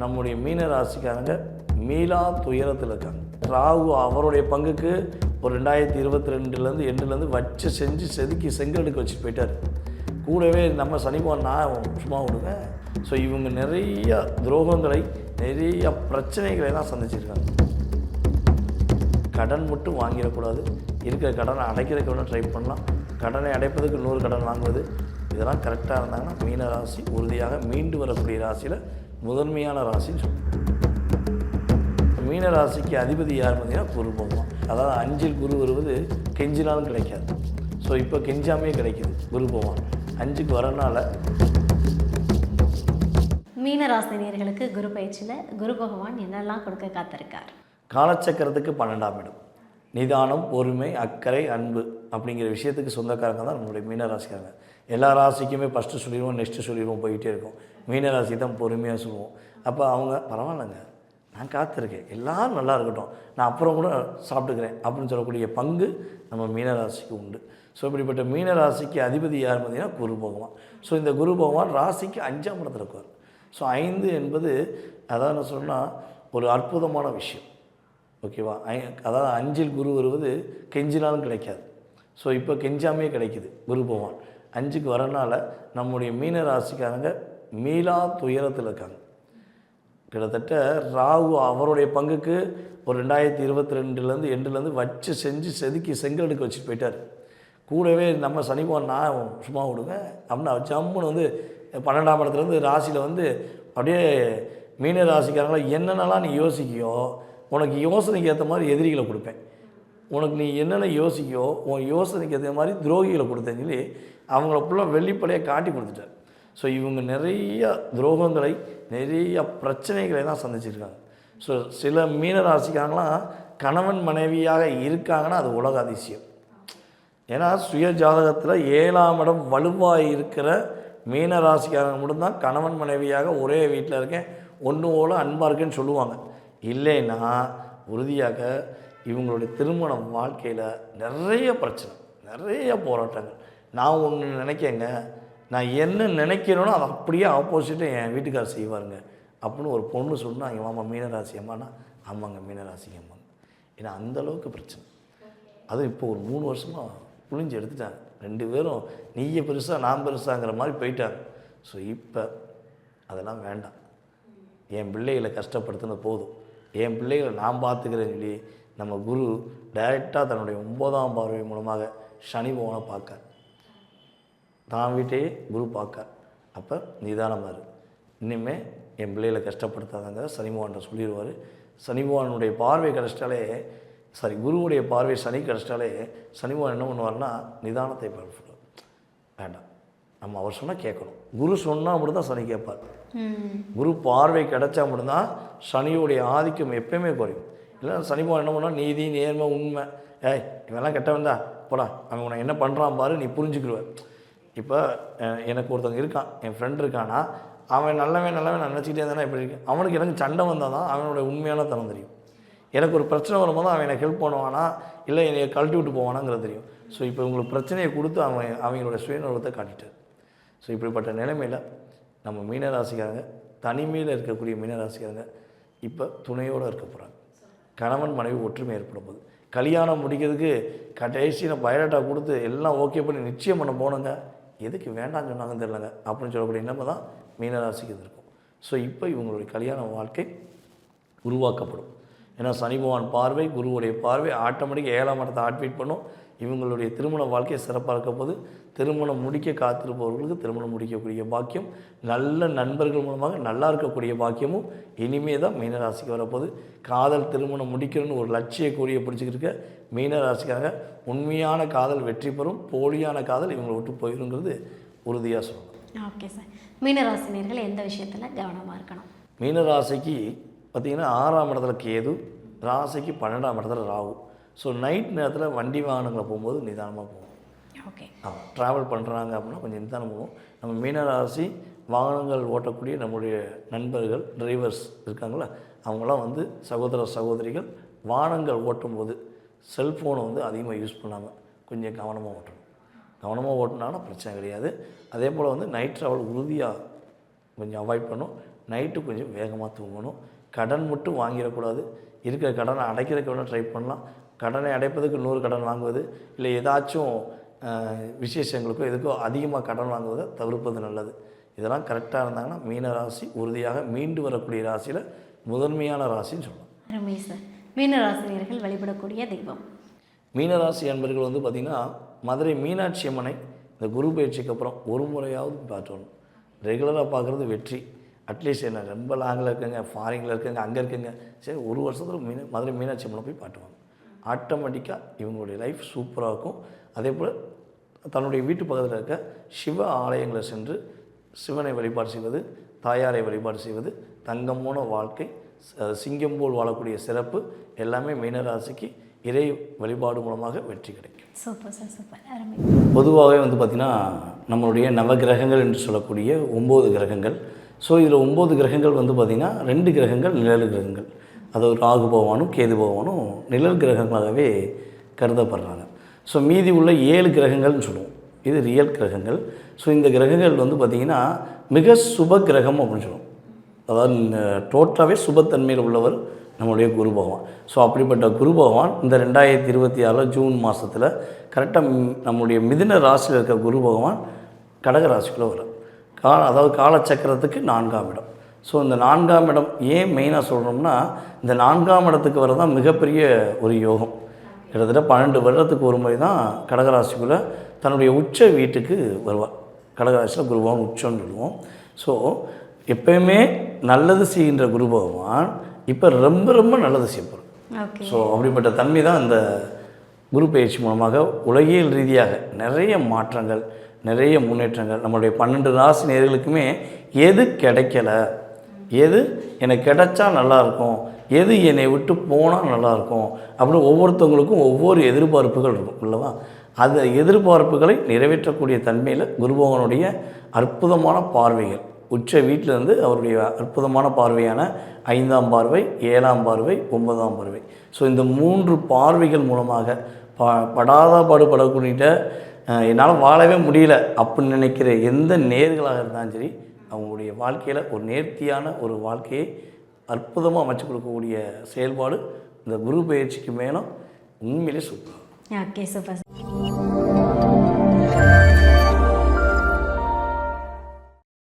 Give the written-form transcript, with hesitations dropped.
நம்முடைய மீன ராசிக்காரங்க மீளா துயரத்தில் இருக்காங்க. ராகு அவருடைய பங்குக்கு ஒரு 2022 எண்டுலேருந்து வச்சு செஞ்சு செதுக்கி செங்கலுக்கு வச்சுட்டு போயிட்டார். கூடவே நம்ம சனிபகவான் நான் சும்மா விடுங்க. ஸோ இவங்க நிறைய துரோகங்களை நிறைய பிரச்சனைகளை தான் சந்திச்சிருக்காங்க. கடன் மட்டும் வாங்கிடக்கூடாது, இருக்கிற கடனை அடைக்கிறதுக்கு வேணால் ட்ரை பண்ணலாம். கடனை அடைப்பதற்கு இன்னொரு கடன் வாங்குவது, இதெல்லாம் கரெக்டாக இருந்தாங்கன்னா மீன ராசி உறுதியாக மீண்டு வரக்கூடிய ராசியில் முதன்மையான ராசின்னு சொல்லுவோம். மீன ராசிக்கு அதிபதி யார் பார்த்தீங்கன்னா குரு பகவான். அதாவது 5 குரு வருவது கெஞ்சினாலும் கிடைக்காது. ஸோ இப்போ கெஞ்சாமே கிடைக்கிது குரு பகவான் 5க்கு வரனால. மீனராசினியர்களுக்கு குரு பயிற்சியில் குரு பகவான் என்னெல்லாம் கொடுக்க காத்திருக்கார்? காலச்சக்கரத்துக்கு 12ஆம் இடம். நிதானம், பொறுமை, அக்கறை, அன்பு அப்படிங்கிற விஷயத்துக்கு சொந்தக்காரங்க தான் நம்மளுடைய மீனராசிக்காரங்க. எல்லா ராசிக்குமே ஃபஸ்ட்டு சொல்லிடுவோம், நெக்ஸ்ட்டு சொல்லிடுவோம், போயிட்டே இருக்கும். மீனராசி தான் பொறுமையாக சொல்லுவோம். அப்போ அவங்க பரவாயில்லைங்க, நான் காத்திருக்கேன், எல்லோரும் நல்லா இருக்கட்டும், நான் அப்புறம் கூட சாப்பிட்டுக்கிறேன் அப்படின்னு சொல்லக்கூடிய பங்கு நம்ம மீனராசிக்கு உண்டு. ஸோ இப்படிப்பட்ட மீனராசிக்கு அதிபதி யார் பார்த்தீங்கன்னா குரு பகவான். ஸோ இந்த குரு பகவான் ராசிக்கு 5ஆம் இடத்துல இருக்கார். ஸோ 5 என்பது அதாவது என்ன சொன்னால் ஒரு அற்புதமான விஷயம். ஓகேவா? அதாவது 5 குரு வருவது கெஞ்சினாலும் கிடைக்காது. ஸோ இப்போ கெஞ்சாமே கிடைக்குது குரு பகவான் 5க்கு வரனால நம்முடைய மீன ராசிக்காரங்க மீளா துயரத்தில் இருக்காங்க. கிட்டத்தட்ட ராகு அவருடைய பங்குக்கு ஒரு 2022 எண்டுலேருந்து வச்சு செஞ்சு செதுக்கி செங்கலுக்கு வச்சுட்டு போயிட்டார். கூடவே நம்ம சனிபகவான் நான் சும்மா விடுங்க அப்படின்னா ஜம்முன்னு வந்து 12ஆம் இடத்துலேருந்து ராசியில் வந்து அப்படியே மீன ராசிக்காரங்கள என்னென்னலாம் நீ யோசிக்கியோ உனக்கு யோசனைக்கு ஏற்ற மாதிரி எதிரிகளை கொடுப்பேன், உனக்கு நீ என்னென்ன யோசிக்கியோ உன் யோசனைக்கு ஏற்ற மாதிரி துரோகிகளை கொடுத்தேன்னு சொல்லி அவங்கள ஃபுல்லாக வெளிப்படையாக காட்டி கொடுத்துட்டார். ஸோ இவங்க நிறைய துரோகங்களை நிறைய பிரச்சனைகளை தான் சந்திச்சிருக்காங்க. ஸோ சில மீன ராசிக்காரங்களாம் கணவன் மனைவியாக இருக்காங்கன்னா அது உலக அதிசயம். ஏன்னா சுய ஜாதகத்தில் 7ஆம் இடம் வலுவாக இருக்கிற மீன ராசிக்காரங்க மட்டும்தான் கணவன் மனைவியாக ஒரே வீட்டில் இருக்கேன், ஒன்று போல அன்பாக இருக்கேன்னு சொல்லுவாங்க. இல்லைன்னா உறுதியாக இவங்களுடைய திருமண வாழ்க்கையில் நிறைய பிரச்சனை, நிறைய போராட்டங்கள். நான் ஒன்று நினைக்கேங்க, நான் என்ன நினைக்கிறேனோ அதை அப்படியே ஆப்போசிட்டை என் வீட்டுக்காரர் செய்வாருங்க அப்படின்னு ஒரு பொண்ணு சொன்னால் எங்கள் மாமா மீனராசி அம்மானா ஆமாங்க மீனராசி அம்மாங்க. ஏன்னா அந்தளவுக்கு பிரச்சனை. அதுவும் இப்போ ஒரு 3 வருஷமாக புழிஞ்சு எடுத்துட்டாங்க. 2 பேரும் நீயே பெருசாக நான் பெருசாங்கிற மாதிரி போயிட்டாங்க. ஸோ இப்போ அதெல்லாம் வேண்டாம், என் பிள்ளைகளை கஷ்டப்படுத்தினது போதும், என் பிள்ளைகளை நான் பார்த்துக்கிறேன்னு சொல்லி நம்ம குரு டைரெக்டாக தன்னுடைய 9ஆம் பார்வை மூலமாக சனி பகவானை பார்க்க, தான் வீட்டையே குரு பார்க்க. அப்போ நிதானமாக இரு, இன்னுமே என் பிள்ளைகளை கஷ்டப்படுத்தாதாங்க சனி பகவான்கிட்ட சொல்லிடுவார். சனி பகவானுடைய பார்வை கிடச்சிட்டாலே குருவுடைய பார்வை சனி கிடச்சிட்டாலே சனி பகவான் என்ன பண்ணுவார்னா நிதானத்தை பார்ப்பார். வேண்டாம், நம்ம அவர் சொன்னால் கேட்கணும். குரு சொன்னால் மட்டும்தான் சனி கேட்பார். குரு பார்வை கிடைச்சா மட்டும்தான் சனியுடைய ஆதிக்கம் எப்பயுமே குறையும். இல்லை சனி பகவான் என்ன பண்ணால் நீதி நேர்மை உண்மை, இவெல்லாம் கெட்டவன் தான் போடா, அவன் உன்னை என்ன பண்ணுறான் பாரு, நீ புரிஞ்சுக்கிடுவேன். இப்போ எனக்கு ஒருத்தவங்க இருக்கான், என் ஃப்ரெண்ட் இருக்கானா, அவன் நல்லவன் நான் நினச்சிக்கிட்டே இருந்தானா இப்படி இருக்கு. அவனுக்கு எனக்கு சண்டை வந்தால் தான் அவனுடைய உண்மையான தனம் தெரியும். எனக்கு ஒரு பிரச்சனை வரும்போது அவன் எனக்கு ஹெல்ப் பண்ணுவானா இல்லை என்னை கழட்டி விட்டு போவானாங்கிறது தெரியும். ஸோ இப்போ உங்களுக்கு பிரச்சனையை கொடுத்து அவங்களோட சுயநலத்தை காட்டிட்டார். ஸோ இப்படிப்பட்ட நிலைமையில் நம்ம மீனராசிக்காரங்க தனிமையில் இருக்கக்கூடிய மீனராசிக்காரங்க இப்போ துணையோடு இருக்க போகிறாங்க. கணவன் மனைவி ஒற்றுமை ஏற்பட போகுது. கல்யாணம் முடிக்கிறதுக்கு கடைசியில் பயோடேட்டா கொடுத்து எல்லாம் ஓகே பண்ணி நிச்சயம் பண்ண போனங்க, எதுக்கு வேண்டாம்னு சொன்னாங்கன்னு தெரியலங்க அப்படின்னு சொல்லக்கூடிய நிலைமை தான் மீனராசிக்கு இருக்கும். ஸோ இப்போ இவங்களுடைய கல்யாண வாழ்க்கை உருவாக்கப்படும். ஏன்னா சனி பகவான் பார்வை குருவுடைய பார்வை ஆட்டோமேட்டிக்காக 7ஆம் இடத்தை ஆட்வீட் பண்ணும். இவங்களுடைய திருமண வாழ்க்கையை சிறப்பாக இருக்க போது திருமணம் முடிக்க காத்திருப்பவர்களுக்கு திருமணம் முடிக்கக்கூடிய பாக்கியம், நல்ல நண்பர்கள் மூலமாக நல்லா இருக்கக்கூடிய பாக்கியமும் இனிமே தான் மீனராசிக்கு வரப்போகுது. காதல் திருமணம் முடிக்கணும்னு ஒரு லட்சிய கூறிய பிடிச்சிக்கிட்டு இருக்க மீனராசிக்காக உண்மையான காதல் வெற்றி பெறும், போலியான காதல் இவங்களை விட்டு போயிருங்கிறது உறுதியாக சொல்லலாம். ஓகே சார், மீனராசினியர்கள் எந்த விஷயத்தில் கவனமாக இருக்கணும்? மீனராசிக்கு பார்த்திங்கன்னா 6ஆம் இடத்துல கேது, ராசிக்கு 12ஆம் இடத்துல ராகு. ஸோ நைட் நேரத்தில் வண்டி வாகனங்களை போகும்போது நிதானமாக போகும். ஓகே, ட்ராவல் பண்ணுறாங்க அப்படின்னா கொஞ்சம் நிதானம் போகும். நம்ம மீனராசி வாகனங்கள் ஓட்டக்கூடிய நம்முடைய நண்பர்கள் டிரைவர்ஸ் இருக்காங்களா, அவங்களாம் வந்து சகோதர சகோதரிகள் வாகனங்கள் ஓட்டும்போது செல்ஃபோனை வந்து அதிகமாக யூஸ் பண்ணாமல் கொஞ்சம் கவனமாக ஓட்டணும். கவனமாக ஓட்டினாலும் பிரச்சனை கிடையாது. அதே போல் வந்து நைட் ட்ராவல் உறுதியாக கொஞ்சம் அவாய்ட் பண்ணும். நைட்டு கொஞ்சம் வேகமாக தூங்கணும். கடன் மட்டும் வாங்கிடக்கூடாது. இருக்கிற கடனை அடைக்கிறதுக்கு வேணால் ட்ரை பண்ணலாம். கடனை அடைப்பதற்கு இன்னொரு கடன் வாங்குவது, இல்லை ஏதாச்சும் விசேஷங்களுக்கோ எதுக்கோ அதிகமாக கடன் வாங்குவதை தவிர்ப்பது நல்லது. இதெல்லாம் கரெக்டாக இருந்தாங்கன்னா மீனராசி உறுதியாக மீண்டு வரக்கூடிய ராசியில் முதன்மையான ராசின்னு சொல்லலாம். அருமை சார். மீனராசினியர்கள் வழிபடக்கூடிய தெய்வம்? மீனராசி அன்பர்கள் வந்து பார்த்திங்கன்னா மதுரை மீனாட்சி அம்மனை இந்த குரு பயிற்சிக்கு அப்புறம் ஒரு முறையாவது பார்த்துடணும். ரெகுலராக பார்க்குறது வெற்றி. அட்லீஸ்ட் என்ன ரொம்ப லாங்கில் இருக்குங்க, ஃபாரினில் இருக்குங்க, அங்கே இருக்குங்க, சரி ஒரு வருஷத்தில் மதுரை மீனாட்சி அம்மனை போய் பாட்டுவாங்க. ஆட்டோமேட்டிக்காக இவங்களுடைய லைஃப் சூப்பராக இருக்கும். அதே போல் தன்னுடைய வீட்டு பக்கத்தில் இருக்க சிவ ஆலயங்களை சென்று சிவனை வழிபாடு செய்வது, தாயாரை வழிபாடு செய்வது, தங்கமான வாழ்க்கை, சிங்கம் போல் வாழக்கூடிய சிறப்பு எல்லாமே மீனராசிக்கு இறை வழிபாடு மூலமாக வெற்றி கிடைக்கும். சூப்பர் சார், சூப்பர், அருமை. பொதுவாகவே வந்து பார்த்திங்கன்னா நம்மளுடைய நவகிரகங்கள் என்று சொல்லக்கூடிய 9 கிரகங்கள். ஸோ இதில் 9 கிரகங்கள் வந்து பார்த்திங்கன்னா 2 கிரகங்கள் நிழல் கிரகங்கள். அதாவது ராகு பகவானும் கேது பகவானும் நிழல் கிரகங்களாகவே கருதப்படுறாங்க. ஸோ மீதி உள்ள 7 கிரகங்கள்னு சொல்லுவோம், இது ரியல் கிரகங்கள். ஸோ இந்த கிரகங்கள் வந்து பார்த்திங்கன்னா மிக சுப கிரகம் அப்படின்னு சொல்லுவோம். அதாவது டோட்டலாகவே சுபத்தன்மையில் உள்ளவர் நம்முடைய குரு பகவான். ஸோ அப்படிப்பட்ட குரு பகவான் இந்த 2026 ஜூன் மாதத்தில் கரெக்டாக நம்முடைய மிதுன ராசியில் இருக்க குரு பகவான் கடக ராசிக்குள்ளே வரும். அதாவது காலச்சக்கரத்துக்கு 4ஆம் இடம். ஸோ இந்த 4ஆம் இடம் ஏன் மெயினாக சொல்கிறோம்னா, இந்த 4ஆம் இடத்துக்கு வரதான் மிகப்பெரிய ஒரு யோகம். கிட்டத்தட்ட 12 வருடத்துக்கு ஒரு முறை தான் கடகராசிக்குள்ளே தன்னுடைய உச்ச வீட்டுக்கு வருவார். கடகராசியில் குரு பகவான் உச்சம்னு சொல்லுவோம். ஸோ எப்பயுமே நல்லது செய்கின்ற குரு பகவான் இப்போ ரொம்ப ரொம்ப நல்லது செய்யப்படும். ஸோ அப்படிப்பட்ட தன்மை தான் இந்த குரு பயிற்சி மூலமாக உலகியல் ரீதியாக நிறைய மாற்றங்கள், நிறைய முன்னேற்றங்கள். நம்மளுடைய 12 ராசி நேயர்களுக்குமே எது கிடைக்கல, எது எனக்கு கிடைச்சா நல்லாயிருக்கும், எது என்னை விட்டு போனால் நல்லாயிருக்கும் அப்படின்னு ஒவ்வொருத்தவங்களுக்கும் ஒவ்வொரு எதிர்பார்ப்புகள் இருக்கும் இல்லைவா? அந்த எதிர்பார்ப்புகளை நிறைவேற்றக்கூடிய தன்மையில் குரு பகவானுடைய அற்புதமான பார்வைகள், உச்ச வீட்டிலேருந்து அவருடைய அற்புதமான பார்வையான 5ஆம் பார்வை, 7ஆம் பார்வை, 9ஆம் பார்வை. ஸோ இந்த 3 பார்வைகள் மூலமாக படாத பாடுபடக்கூடிய என்னால் வாழவே முடியல அப்படின்னு நினைக்கிற எந்த நேர்களாக இருந்தாலும் சரி, அவங்களுடைய வாழ்க்கையில் ஒரு நேர்த்தியான ஒரு வாழ்க்கையை அற்புதமாக அமைச்சு கொடுக்கக்கூடிய செயல்பாடு இந்த குரு பயிற்சிக்கு மேலும் உண்மையிலே சூப்பர். Okay, super.